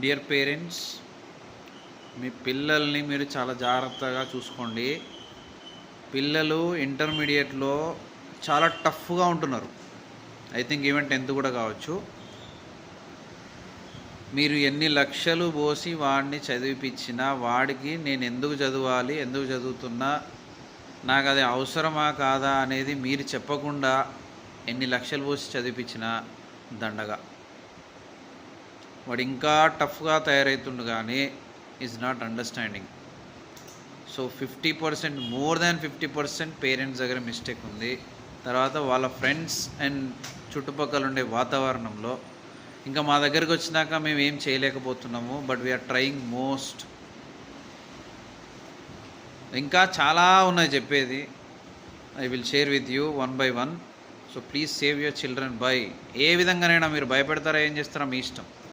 Dear parents, మీ పిల్లల్ని మీరు చాలా జాగ్రత్తగా చూసుకోండి. పిల్లలు ఇంటర్మీడియట్లో చాలా టఫ్గా ఉంటున్నారు. ఐ థింక్ ఈవెన్ 10th కూడా కావచ్చు. మీరు ఎన్ని లక్షలు పోసి వాడిని చదివిపించినా వాడికి నేను ఎందుకు చదవాలి, ఎందుకు చదువుతున్నా, నాకు అది అవసరమా కాదా అనేది మీరు చెప్పకుండా ఎన్ని లక్షలు పోసి చదివిపించినా దండగా. వాడు ఇంకా టఫ్గా తయారవుతుండు కానీ is not understanding. So 50%, more than 50% parents దగ్గర మిస్టేక్ ఉంది. తర్వాత వాళ్ళ ఫ్రెండ్స్ అండ్ చుట్టుపక్కల ఉండే వాతావరణంలో. ఇంకా మా దగ్గరికి వచ్చినాక మేము ఏం చేయలేకపోతున్నాము, బట్ వీఆర్ ట్రయింగ్ మోస్ట్. ఇంకా చాలా ఉన్నాయి చెప్పేది. I will share with you 1 by 1. So please save your children by ఏ విధంగానైనా. మీరు భయపెడతారా, ఏం చేస్తారా మీ ఇష్టం.